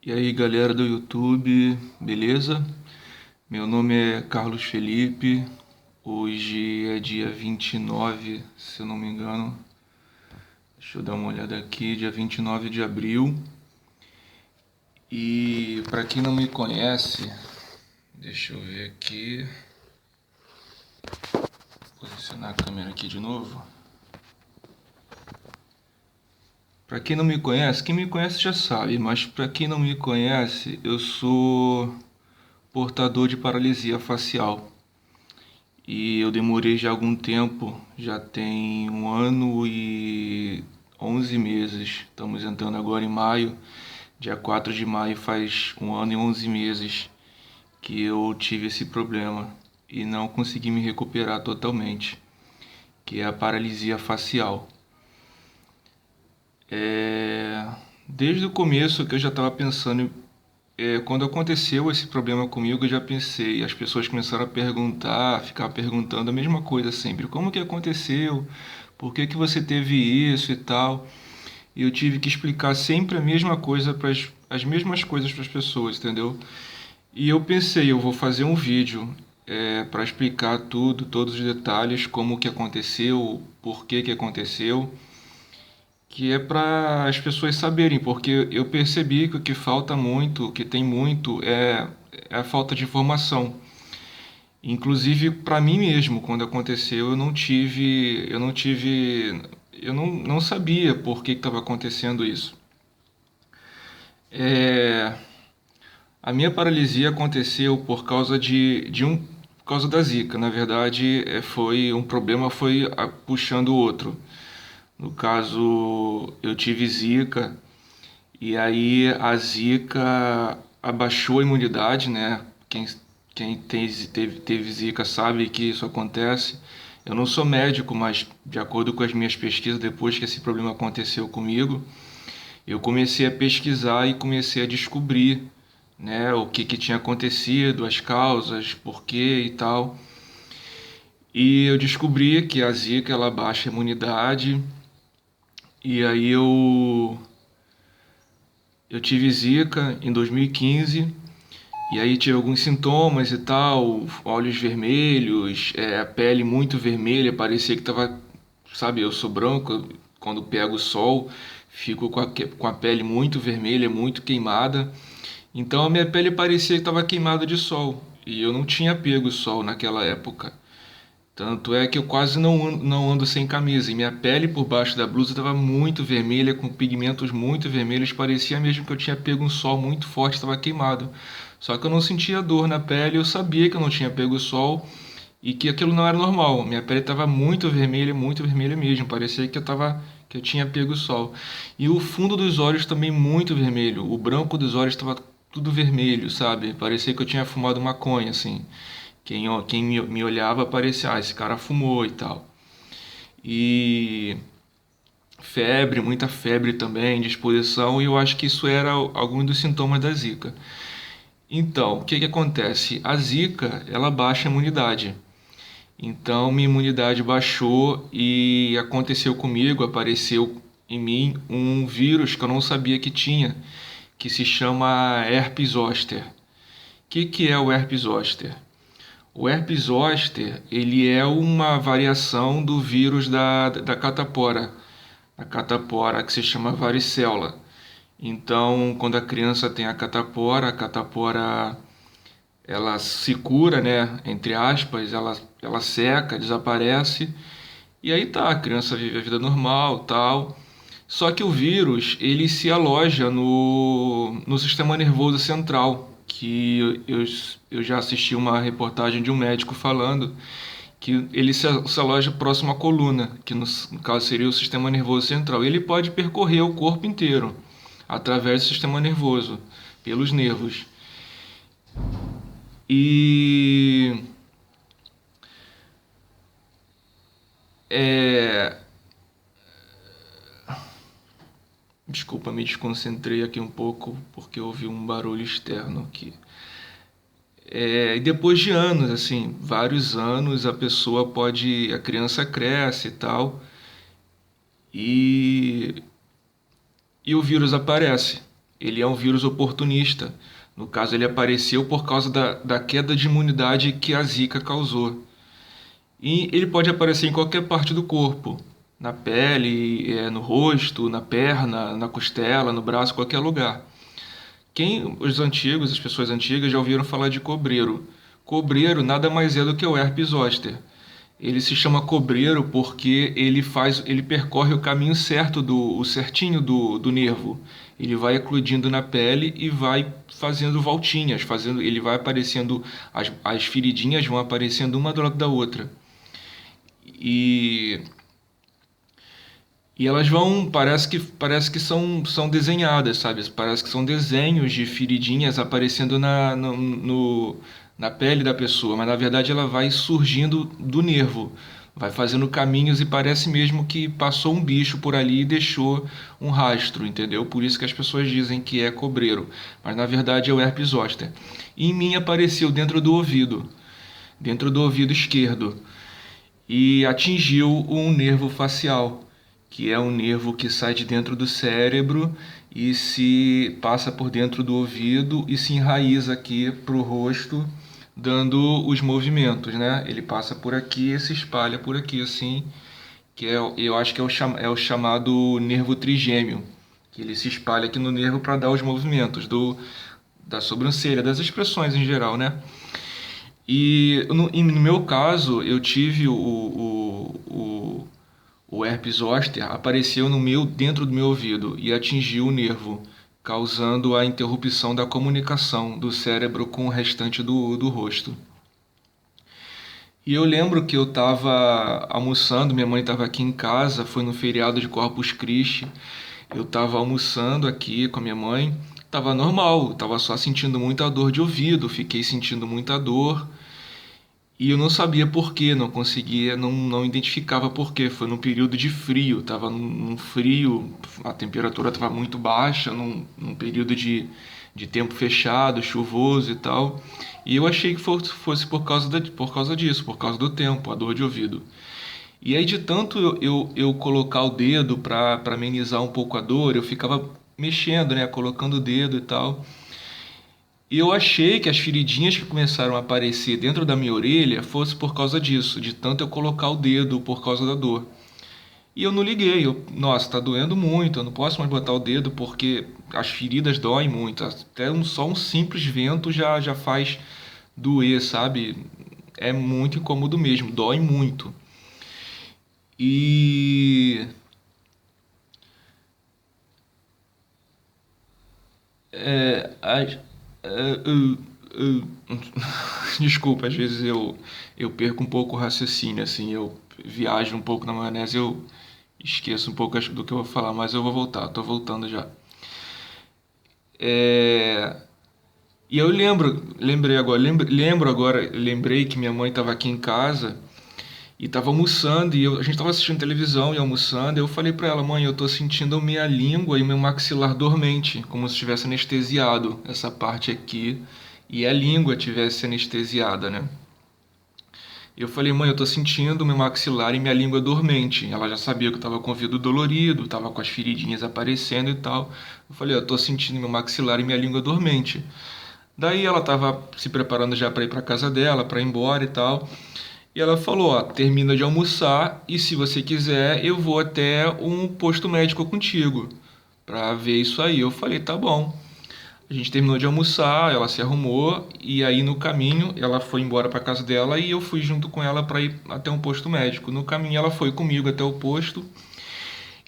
E aí, galera do YouTube, beleza? Meu nome é Carlos Felipe. Hoje é dia 29, se eu não me engano. Deixa eu dar uma olhada aqui, dia 29 de abril. E para quem não me conhece, deixa eu ver aqui. Posicionar a câmera aqui de novo. Para quem não me conhece, quem me conhece já sabe, mas para quem não me conhece, eu sou portador de paralisia facial. E eu demorei já algum tempo, já tem 1 ano e 11 meses. Estamos entrando agora em maio, dia 4 de maio faz 1 ano e 11 meses que eu tive esse problema e não consegui me recuperar totalmente, que é a paralisia facial. Desde o começo que eu já estava pensando, quando aconteceu esse problema comigo, eu já pensei, as pessoas começaram a perguntar, ficar perguntando a mesma coisa sempre, como que aconteceu, por que que você teve isso e tal, e eu tive que explicar sempre a mesma coisa, as mesmas coisas para as pessoas, entendeu? E eu pensei, eu vou fazer um vídeo para explicar tudo, todos os detalhes, como que aconteceu, por que que aconteceu, que é para as pessoas saberem, porque eu percebi que o que falta muito, o que tem muito, é a falta de informação. Inclusive para mim mesmo, quando aconteceu, eu não sabia por que estava acontecendo isso. É, a minha paralisia aconteceu por causa da zika. Na verdade, foi um problema foi puxando o outro. No caso, eu tive zika. E aí a zika abaixou a imunidade, né? Quem teve zika sabe que isso acontece. Eu não sou médico, mas de acordo com as minhas pesquisas, depois que esse problema aconteceu comigo, eu comecei a pesquisar e comecei a descobrir, né, o que que tinha acontecido, as causas, por quê e tal. E eu descobri que a zika ela baixa a imunidade. E aí eu tive zika em 2015 e aí tive alguns sintomas e tal, olhos vermelhos, a pele muito vermelha, parecia que tava, sabe, eu sou branco, quando pego o sol, fico com a pele muito vermelha, muito queimada. Então a minha pele parecia que estava queimada de sol e eu não tinha pego sol naquela época. Tanto é que eu quase não ando sem camisa. E minha pele por baixo da blusa estava muito vermelha, com pigmentos muito vermelhos. Parecia mesmo que eu tinha pego um sol muito forte, estava queimado. Só que eu não sentia dor na pele, eu sabia que eu não tinha pego sol e que aquilo não era normal. Minha pele estava muito vermelha mesmo. Parecia que eu tinha pego sol. E o fundo dos olhos também muito vermelho. O branco dos olhos estava tudo vermelho, sabe? Parecia que eu tinha fumado maconha, assim. Quem me olhava parecia, esse cara fumou e tal. E febre, muita febre também, disposição, e eu acho que isso era algum dos sintomas da zika. Então, o que que acontece? A zika, ela baixa a imunidade. Então, minha imunidade baixou e aconteceu comigo, apareceu em mim um vírus que eu não sabia que tinha, que se chama herpes zoster. O que é o herpes zoster? O herpes zoster, ele é uma variação do vírus da catapora, a catapora que se chama varicela. Então, quando a criança tem a catapora ela se cura, né, entre aspas, ela seca, desaparece, e aí tá, a criança vive a vida normal, tal. Só que o vírus, ele se aloja no sistema nervoso central, que eu já assisti uma reportagem de um médico falando que ele se aloja próximo à coluna, que no caso seria o sistema nervoso central. Ele pode percorrer o corpo inteiro através do sistema nervoso, pelos nervos. E é, desculpa, me desconcentrei aqui um pouco porque houve um barulho externo aqui. E depois de anos, assim, vários anos, a criança cresce e tal, e, e o vírus aparece. Ele é um vírus oportunista. No caso, ele apareceu por causa da queda de imunidade que a Zika causou. E ele pode aparecer em qualquer parte do corpo, na pele, no rosto, na perna, na costela, no braço, qualquer lugar. As pessoas antigas já ouviram falar de cobreiro. Cobreiro nada mais é do que o herpes zoster. Ele se chama cobreiro porque ele percorre o caminho certo o certinho do nervo. Ele vai eclodindo na pele e vai fazendo voltinhas, ele vai aparecendo, as feridinhas vão aparecendo uma do lado da outra. E elas vão, parece que são desenhadas, sabe? Parece que são desenhos de feridinhas aparecendo na pele da pessoa, mas na verdade ela vai surgindo do nervo, vai fazendo caminhos e parece mesmo que passou um bicho por ali e deixou um rastro, entendeu? Por isso que as pessoas dizem que é cobreiro, mas na verdade é o herpes zoster. E em mim apareceu dentro do ouvido esquerdo, e atingiu um nervo facial, que é um nervo que sai de dentro do cérebro e se passa por dentro do ouvido e se enraiza aqui para o rosto, dando os movimentos, né? Ele passa por aqui e se espalha por aqui, assim, eu acho que é o chamado nervo trigêmeo, que ele se espalha aqui no nervo para dar os movimentos da sobrancelha, das expressões em geral, né? E no meu caso, eu tive o herpes zoster apareceu dentro do meu ouvido e atingiu o nervo, causando a interrupção da comunicação do cérebro com o restante do rosto. E eu lembro que eu estava almoçando, minha mãe estava aqui em casa, foi no feriado de Corpus Christi. Eu estava almoçando aqui com a minha mãe, estava normal, estava só sentindo muita dor de ouvido, fiquei sentindo muita dor. E eu não sabia por quê, não conseguia, não identificava por quê. Foi num período de frio, estava num frio, a temperatura estava muito baixa, num período de tempo fechado, chuvoso e tal. E eu achei que fosse por causa disso, por causa do tempo, a dor de ouvido. E aí, de tanto eu colocar o dedo para amenizar um pouco a dor, eu ficava mexendo, né, colocando o dedo e tal. E eu achei que as feridinhas que começaram a aparecer dentro da minha orelha fosse por causa disso, de tanto eu colocar o dedo por causa da dor. E eu não liguei, nossa, tá doendo muito, eu não posso mais botar o dedo porque as feridas doem muito. Até só um simples vento já faz doer, sabe? É muito incômodo mesmo, dói muito. E as- desculpa, às vezes eu perco um pouco o raciocínio, assim, eu viajo um pouco na maionese, eu esqueço um pouco do que eu vou falar, mas eu vou voltar, tô voltando já. É, e eu lembrei que minha mãe estava aqui em casa e estava almoçando, a gente estava assistindo televisão e almoçando, e eu falei para ela, mãe, eu tô sentindo minha língua e meu maxilar dormente, como se estivesse anestesiado, essa parte aqui, e a língua tivesse anestesiada, né? Eu falei, mãe, eu tô sentindo meu maxilar e minha língua dormente. Ela já sabia que eu tava com o ouvido dolorido, tava com as feridinhas aparecendo e tal. Eu falei, eu tô sentindo meu maxilar e minha língua dormente. Daí ela tava se preparando já para ir para casa dela, para ir embora e tal. E ela falou, ó, termina de almoçar e se você quiser, eu vou até um posto médico contigo para ver isso aí. Eu falei, tá bom. A gente terminou de almoçar, ela se arrumou e aí no caminho ela foi embora para casa dela e eu fui junto com ela para ir até um posto médico. No caminho ela foi comigo até o posto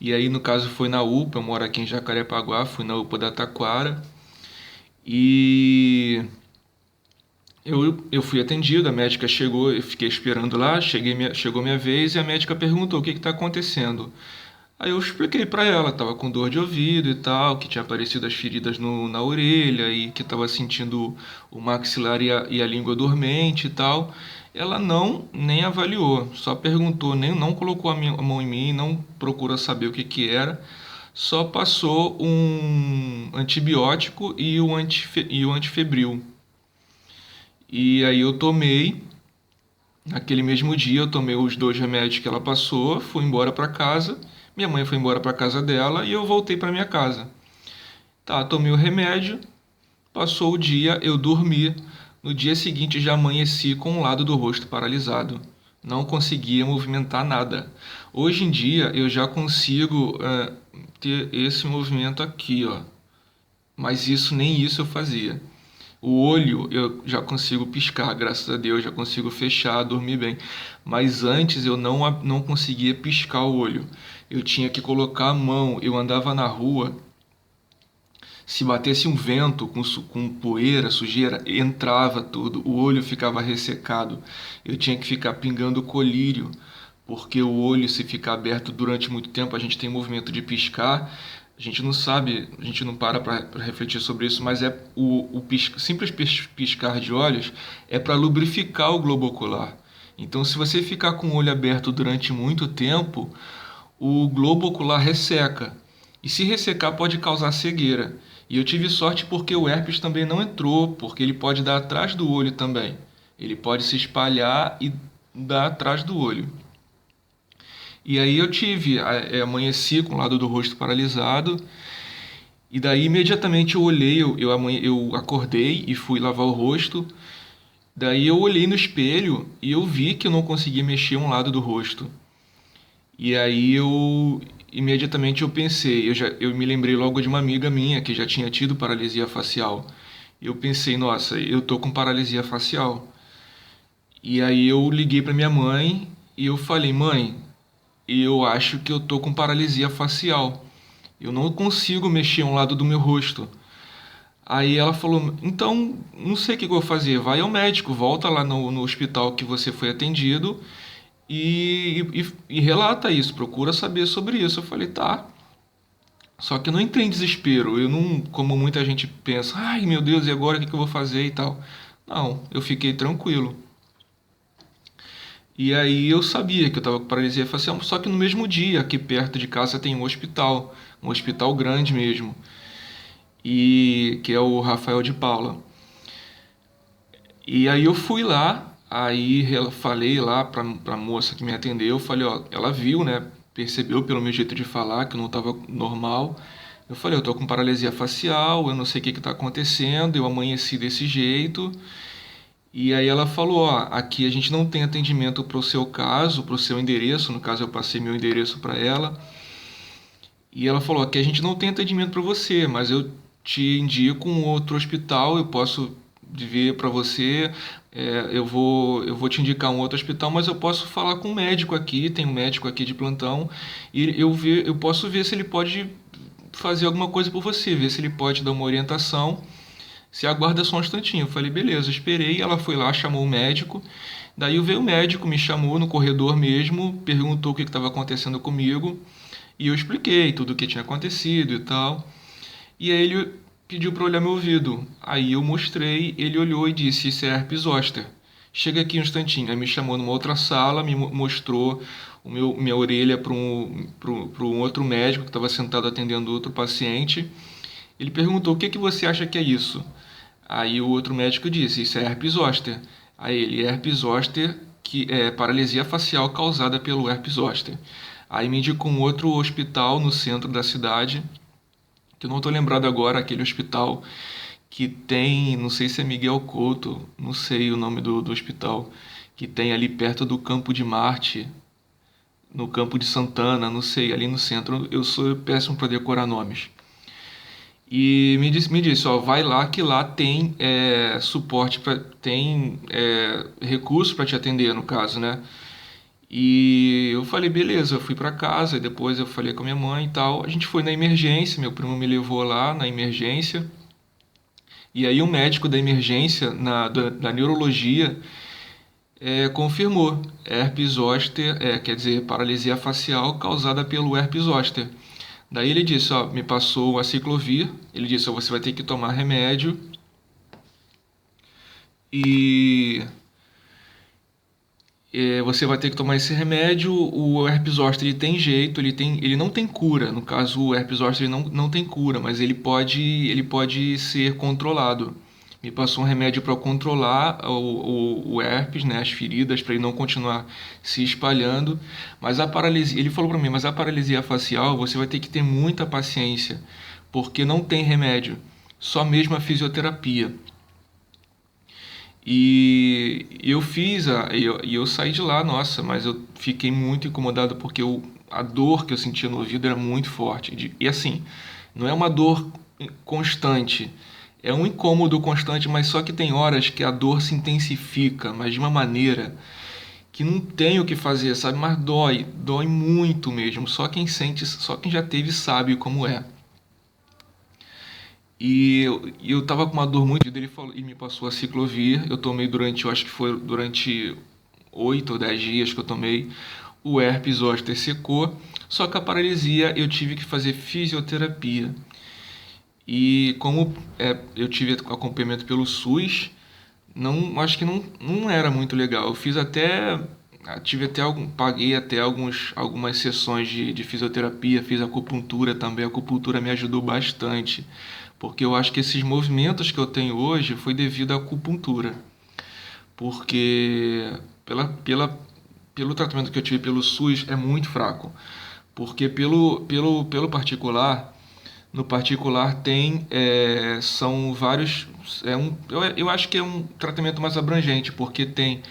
e aí no caso foi na UPA, eu moro aqui em Jacarepaguá, fui na UPA da Taquara e eu fui atendido, a médica chegou, eu fiquei esperando lá, chegou minha vez e a médica perguntou o que está acontecendo. Aí eu expliquei pra ela, tava com dor de ouvido e tal, que tinha aparecido as feridas na orelha e que tava sentindo o maxilar e a língua dormente e tal. Ela não nem avaliou, só perguntou, nem não colocou a mão em mim, não procurou saber o que que era, só passou um antibiótico e o antifebril. E aí eu tomei, naquele mesmo dia eu tomei os dois remédios que ela passou, fui embora para casa. Minha mãe foi embora para casa dela e eu voltei para minha casa. Tá, tomei o remédio, passou o dia, eu dormi. No dia seguinte já amanheci com um lado do rosto paralisado. Não conseguia movimentar nada. Hoje em dia eu já consigo ter esse movimento aqui, ó. Mas isso nem isso eu fazia. O olho eu já consigo piscar, graças a Deus, já consigo fechar, dormir bem. Mas antes eu não conseguia piscar o olho. Eu tinha que colocar a mão. Eu andava na rua, se batesse um vento com poeira, sujeira, entrava tudo. O olho ficava ressecado. Eu tinha que ficar pingando colírio, porque o olho, se ficar aberto durante muito tempo, a gente tem movimento de piscar. A gente não sabe, a gente não para refletir sobre isso, mas é simples piscar de olhos é para lubrificar o globo ocular. Então, se você ficar com o olho aberto durante muito tempo, o globo ocular resseca. E se ressecar pode causar cegueira. E eu tive sorte porque o herpes também não entrou, porque ele pode dar atrás do olho também. Ele pode se espalhar e dar atrás do olho. E aí eu amanheci com o lado do rosto paralisado. E daí imediatamente eu olhei, eu acordei e fui lavar o rosto. Daí eu olhei no espelho e eu vi que eu não conseguia mexer um lado do rosto. E aí eu imediatamente eu pensei, eu me lembrei logo de uma amiga minha que já tinha tido paralisia facial. Eu pensei, nossa, eu tô com paralisia facial. E aí eu liguei para minha mãe e eu falei, mãe, eu acho que eu tô com paralisia facial. Eu não consigo mexer um lado do meu rosto. Aí ela falou, então não sei o que eu vou fazer, vai ao médico, volta lá no hospital que você foi atendido e relata isso, procura saber sobre isso. Eu falei, tá. Só que eu não entrei em desespero, eu não, como muita gente pensa, ai meu Deus, e agora o que eu vou fazer e tal. Não, eu fiquei tranquilo. E aí eu sabia que eu estava com paralisia facial, só que no mesmo dia, aqui perto de casa tem um hospital grande mesmo, e que é o Rafael de Paula. E aí eu fui lá, falei lá pra moça que me atendeu, falei, ó, ela viu, né, percebeu pelo meu jeito de falar que eu não estava normal. Eu falei, eu tô com paralisia facial, eu não sei o que que tá acontecendo, eu amanheci desse jeito. E aí ela falou, ó, aqui a gente não tem atendimento para o seu caso, para o seu endereço, no caso eu passei meu endereço para ela. E ela falou, aqui a gente não tem atendimento para você, mas eu te indico um outro hospital, eu posso ver para você, eu vou te indicar um outro hospital, mas eu posso falar com um médico aqui, tem um médico aqui de plantão, e eu posso ver se ele pode fazer alguma coisa por você, ver se ele pode dar uma orientação. Você aguarda só um instantinho. Eu falei, beleza, esperei. Ela foi lá, chamou o médico. Daí veio o médico, me chamou no corredor mesmo, perguntou o que estava acontecendo comigo. E eu expliquei tudo o que tinha acontecido e tal. E aí ele pediu para olhar meu ouvido. Aí eu mostrei, ele olhou e disse, isso é herpes zoster. Chega aqui um instantinho. Aí me chamou numa outra sala, me mostrou minha orelha para um outro médico que estava sentado atendendo outro paciente. Ele perguntou, o que que você acha que é isso? Aí o outro médico disse, isso é herpes zoster. Aí ele, herpes zoster, que é paralisia facial causada pelo herpes zoster. Aí me indicou um outro hospital no centro da cidade, que eu não estou lembrado agora, aquele hospital que tem, não sei se é Miguel Couto, não sei o nome do hospital, que tem ali perto do Campo de Marte, no Campo de Santana, não sei, ali no centro. Eu sou péssimo para decorar nomes. E me disse, ó, vai lá que lá tem suporte, tem recurso para te atender, no caso, né? E eu falei, beleza, eu fui para casa, e depois eu falei com a minha mãe e tal. A gente foi na emergência, meu primo me levou lá na emergência. E aí o médico da emergência, da neurologia, confirmou herpes zoster, quer dizer, paralisia facial causada pelo herpes zoster. Daí ele disse, ó, me passou a ciclovir, ele disse, ó, você vai ter que tomar remédio e você vai ter que tomar esse remédio. O herpes zoster ele tem jeito, ele não tem cura. No caso, o herpes zoster ele não tem cura, mas ele pode ser controlado. Me passou um remédio para controlar o herpes, né, as feridas, para ele não continuar se espalhando. Mas a paralisia, ele falou para mim, mas a paralisia facial você vai ter que ter muita paciência, porque não tem remédio, só mesmo a fisioterapia. E eu saí de lá, nossa, mas eu fiquei muito incomodado porque a dor que eu sentia no ouvido era muito forte. E assim, não é uma dor constante, é um incômodo constante, mas só que tem horas que a dor se intensifica, mas de uma maneira que não tem o que fazer, sabe? Mas dói muito mesmo. Só quem sente, só quem já teve sabe como é. E eu tava com uma dor muito, ele falou e me passou a ciclovir. Eu tomei durante, eu acho que foi durante 8 ou 10 dias que eu tomei. O herpes zoster secou, só que a paralisia eu tive que fazer fisioterapia. E como eu tive acompanhamento pelo SUS, não, acho que não era muito legal. Eu fiz até, tive até paguei até algumas sessões de fisioterapia, fiz acupuntura também. A acupuntura me ajudou bastante, porque eu acho que esses movimentos que eu tenho hoje foi devido à acupuntura, porque pelo tratamento que eu tive pelo SUS é muito fraco, porque pelo particular no particular tem são vários eu acho que é um tratamento mais abrangente porque tem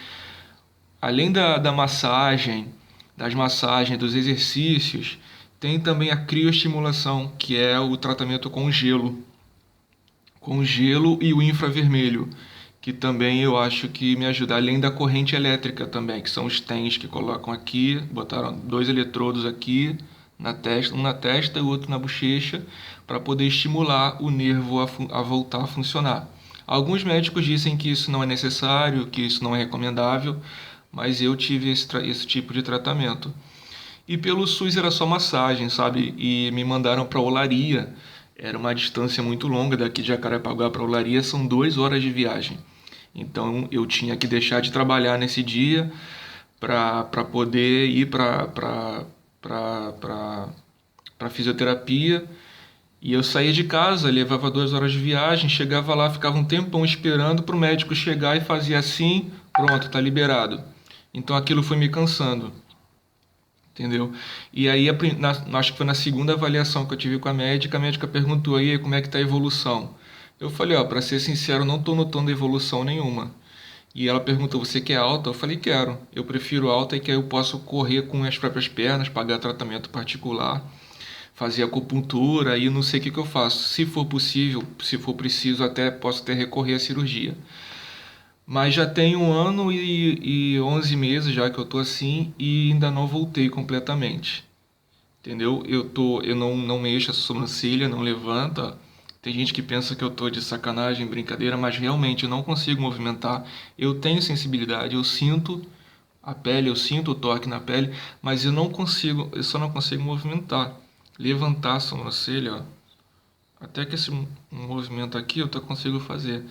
além da massagem das massagens dos exercícios tem também a crioestimulação que é o tratamento com gelo e o infravermelho que também eu acho que me ajuda além da corrente elétrica também que são os TENS que colocam aqui botaram dois eletrodos aqui na testa, um na testa e o outro na bochecha, para poder estimular o nervo a voltar a funcionar. Alguns médicos dizem que isso não é necessário, que isso não é recomendável, mas eu tive esse tipo de tratamento. E pelo SUS era só massagem, sabe? E me mandaram para Olaria. Era uma distância muito longa, daqui de Jacarepaguá para Olaria são 2 horas de viagem. Então eu tinha que deixar de trabalhar nesse dia para poder ir para fisioterapia. E eu saía de casa, levava 2 horas de viagem, chegava lá, ficava um tempão esperando para o médico chegar e fazia assim, pronto, tá liberado. Então aquilo foi me cansando, entendeu? E aí, acho que foi na segunda avaliação que eu tive com a médica perguntou aí como é que tá a evolução. Eu falei, ó, para ser sincero, não tô notando evolução nenhuma. E ela perguntou, você quer alta? Eu falei, quero. Eu prefiro alta e que aí eu posso correr com as próprias pernas, pagar tratamento particular, fazer acupuntura e não sei o que eu faço. Se for possível, se for preciso, até posso até recorrer à cirurgia. Mas já tem 1 ano e 11 meses já que eu tô assim e ainda não voltei completamente. Entendeu? Eu não mexo a sobrancelha, não levanta. Tem gente que pensa que eu tô de sacanagem, brincadeira, mas realmente eu não consigo movimentar. Eu tenho sensibilidade, eu sinto a pele, eu sinto o toque na pele, mas eu só não consigo movimentar. Levantar a sobrancelha, ó, até que esse movimento aqui eu até consigo fazer,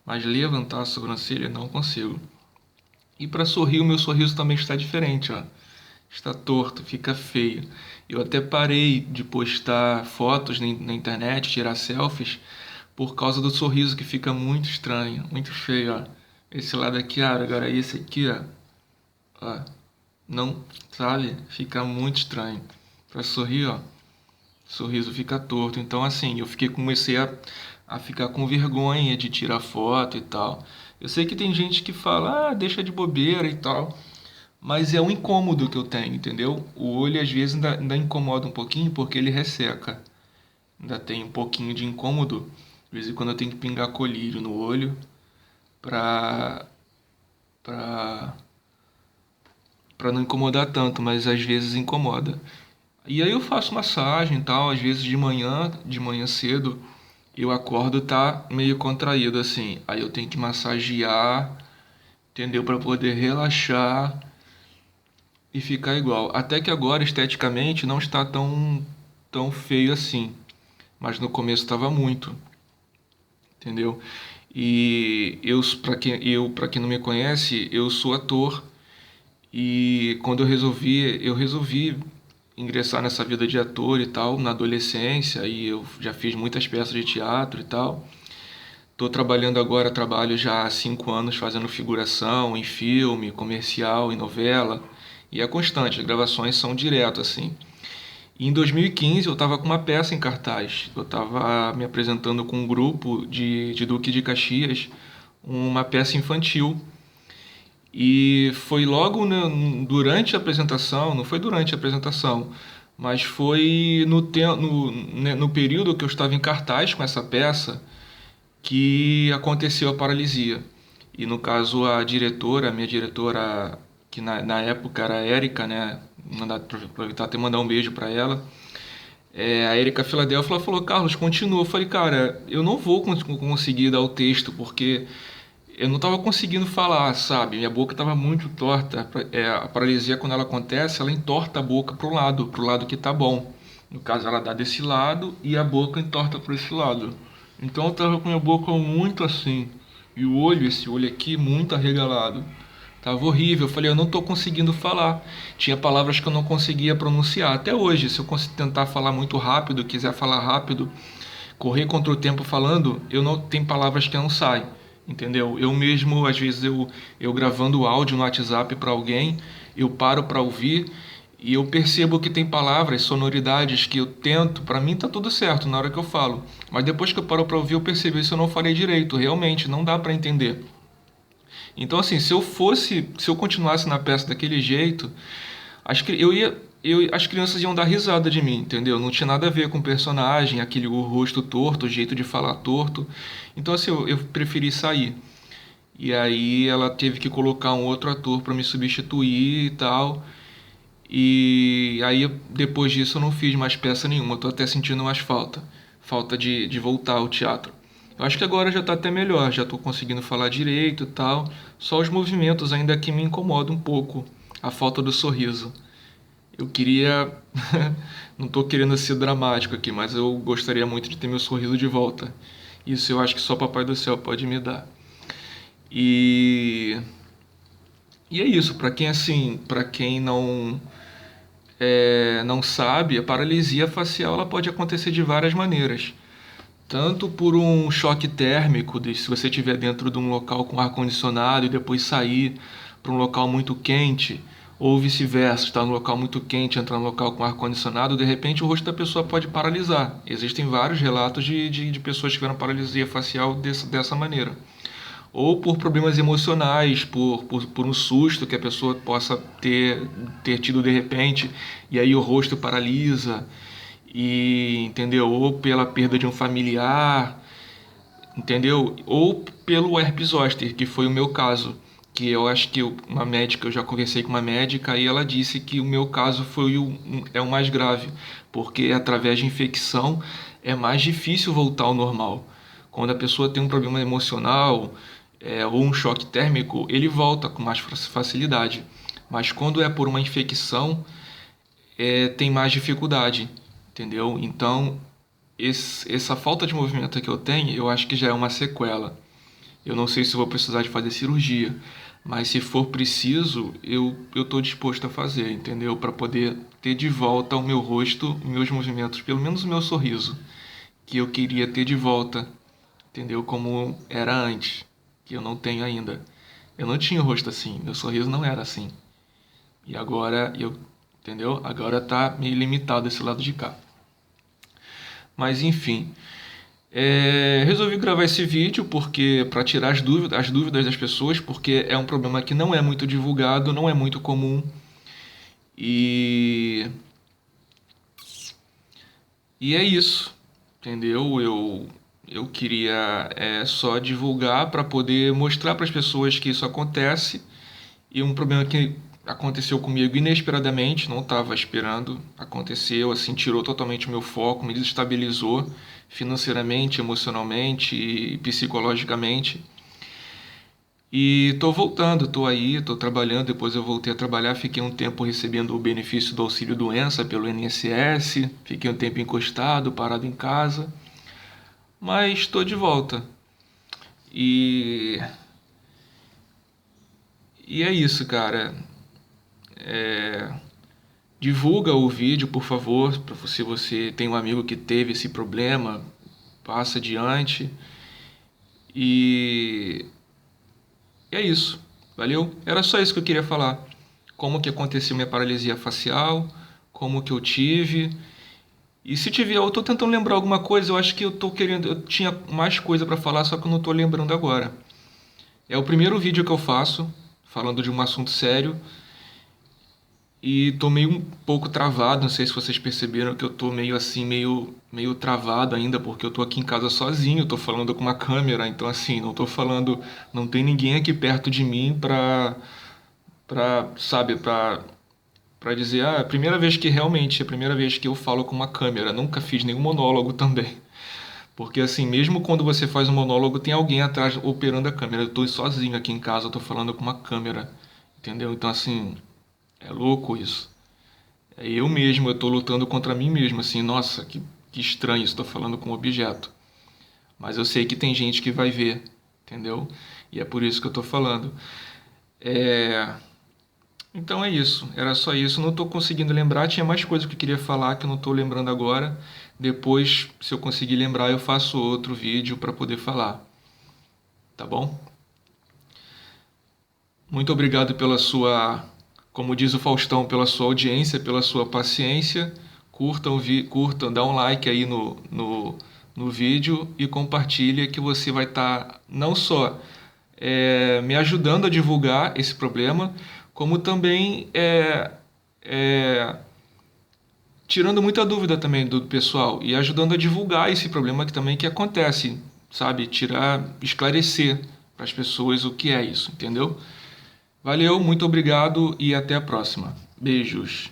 mas levantar a sobrancelha não consigo. E para sorrir, o meu sorriso também está diferente, ó. Está torto, fica feio. Eu até parei de postar fotos na internet, tirar selfies, por causa do sorriso que fica muito estranho, muito feio, ó. Esse lado aqui, ó, agora esse aqui, ó, não, sabe? Fica muito estranho. Para sorrir, ó, o sorriso fica torto. Então, assim, comecei a ficar com vergonha de tirar foto e tal. Eu sei que tem gente que fala, deixa de bobeira e tal. Mas é um incômodo que eu tenho, entendeu? O olho às vezes ainda incomoda um pouquinho porque ele resseca. Ainda tem um pouquinho de incômodo. De vez em quando eu tenho que pingar colírio no olho pra, pra, pra não incomodar tanto, mas às vezes incomoda. E aí eu faço massagem e tal, às vezes de manhã cedo, eu acordo tá meio contraído assim. Aí eu tenho que massagear, entendeu? Pra poder relaxar e ficar igual. Até que agora, esteticamente, não está tão feio assim. Mas no começo estava muito, entendeu? E para quem não me conhece, eu sou ator. E quando eu resolvi ingressar nessa vida de ator e tal, na adolescência, e eu já fiz muitas peças de teatro e tal. Estou trabalhando agora, trabalho já há 5 anos fazendo figuração em filme, comercial, em novela. E é constante, as gravações são direto assim. E em 2015 eu estava com uma peça em cartaz. Eu estava me apresentando com um grupo de Duque de Caxias, uma peça infantil. E foi logo durante a apresentação, não foi durante a apresentação, mas foi no período que eu estava em cartaz com essa peça que aconteceu a paralisia. E no caso a minha diretora, que na época era a Érica, né? Aproveitar até mandar um beijo para ela. A Erika Filadélfia ela falou: Carlos, continua. Eu falei: cara, eu não vou conseguir dar o texto porque eu não estava conseguindo falar, sabe? Minha boca estava muito torta. A paralisia, quando ela acontece, ela entorta a boca pro lado que tá bom. No caso, ela dá desse lado e a boca entorta para esse lado. Então eu tava com a minha boca muito assim. E o olho, esse olho aqui, muito arregalado. Tava horrível. Eu falei: eu não tô conseguindo falar. Tinha palavras que eu não conseguia pronunciar. Até hoje, se eu tentar falar muito rápido, quiser falar rápido, correr contra o tempo falando, eu não tem palavras que não saem, entendeu? Eu mesmo, às vezes eu gravando áudio no WhatsApp para alguém, eu paro para ouvir e eu percebo que tem palavras, sonoridades que eu tento, para mim tá tudo certo na hora que eu falo, mas depois que eu paro para ouvir eu percebo isso, eu não falei direito, realmente não dá para entender. Então assim, se eu continuasse na peça daquele jeito, as crianças iam dar risada de mim, entendeu? Não tinha nada a ver com o personagem, aquele o rosto torto, o jeito de falar torto. Então assim, eu preferi sair. E aí ela teve que colocar um outro ator para me substituir e tal. E aí depois disso eu não fiz mais peça nenhuma. Eu tô até sentindo mais falta de voltar ao teatro. Eu acho que agora já tá até melhor, já tô conseguindo falar direito e tal. Só os movimentos ainda que me incomodam um pouco. A falta do sorriso. Eu queria. Não estou querendo ser dramático aqui, mas eu gostaria muito de ter meu sorriso de volta. Isso eu acho que só Papai do Céu pode me dar. E. E é isso, para quem assim, para quem não sabe, a paralisia facial ela pode acontecer de várias maneiras. Tanto por um choque térmico, se você estiver dentro de um local com ar-condicionado e depois sair para um local muito quente, ou vice-versa, estar num local muito quente, entrar num local com ar-condicionado, de repente o rosto da pessoa pode paralisar. Existem vários relatos de pessoas que tiveram paralisia facial dessa maneira. Ou por problemas emocionais, por um susto que a pessoa possa ter tido de repente, e aí o rosto paralisa e entendeu? Ou pela perda de um familiar, entendeu? Ou pelo herpes zoster, que foi o meu caso, que eu acho que uma médica, eu já conversei com uma médica e ela disse que o meu caso é o mais grave, porque através de infecção é mais difícil voltar ao normal. Quando a pessoa tem um problema emocional, ou um choque térmico, ele volta com mais facilidade. Mas quando é por uma infecção, tem mais dificuldade, entendeu? Então, essa falta de movimento que eu tenho, eu acho que já é uma sequela. Eu não sei se vou precisar de fazer cirurgia, mas se for preciso, eu estou disposto a fazer, entendeu? Para poder ter de volta o meu rosto, meus movimentos, pelo menos o meu sorriso, que eu queria ter de volta, entendeu? Como era antes, que eu não tenho ainda. Eu não tinha o rosto assim, meu sorriso não era assim. E agora entendeu? Agora tá meio limitado esse lado de cá. Mas enfim, resolvi gravar esse vídeo porque para tirar as dúvidas das pessoas, porque é um problema que não é muito divulgado, não é muito comum e é isso, entendeu? Eu queria só divulgar para poder mostrar para as pessoas que isso acontece e um problema que aconteceu comigo inesperadamente, não estava esperando, aconteceu, assim, tirou totalmente o meu foco, me desestabilizou financeiramente, emocionalmente e psicologicamente. E tô voltando, tô aí, tô trabalhando, depois eu voltei a trabalhar, fiquei um tempo recebendo o benefício do auxílio doença pelo INSS, fiquei um tempo encostado, parado em casa, mas estou de volta. E é isso, cara. Divulga o vídeo, por favor, se você tem um amigo que teve esse problema, passa adiante. E é isso. Valeu? Era só isso que eu queria falar. Como que aconteceu minha paralisia facial, como que eu tive. E se tiver, eu tô tentando lembrar alguma coisa, eu acho que eu tinha mais coisa para falar, só que eu não tô lembrando agora. É o primeiro vídeo que eu faço, falando de um assunto sério, e tô meio um pouco travado, não sei se vocês perceberam que eu tô meio assim, meio travado ainda, porque eu tô aqui em casa sozinho, tô falando com uma câmera, então assim, não tô falando, não tem ninguém aqui perto de mim sabe, pra dizer, é a primeira vez que realmente, é a primeira vez que eu falo com uma câmera, nunca fiz nenhum monólogo também. Porque assim, mesmo quando você faz um monólogo, tem alguém atrás operando a câmera. Eu tô sozinho aqui em casa, eu tô falando com uma câmera, entendeu? Então assim, é louco isso. É eu mesmo, eu tô lutando contra mim mesmo, assim, nossa, que estranho, estou falando com um objeto. Mas eu sei que tem gente que vai ver, entendeu? E é por isso que eu tô falando. É... Então é isso, era só isso. Não estou conseguindo lembrar, tinha mais coisa que eu queria falar que eu não estou lembrando agora. Depois, se eu conseguir lembrar, eu faço outro vídeo para poder falar, tá bom? Muito obrigado pela sua, como diz o Faustão, pela sua audiência, pela sua paciência. Curtam, dá um like aí no vídeo e compartilha que você vai estar não só me ajudando a divulgar esse problema, como também é, tirando muita dúvida também do pessoal e ajudando a divulgar esse problema que também que acontece, sabe? Esclarecer para as pessoas o que é isso, entendeu? Valeu, muito obrigado e até a próxima. Beijos.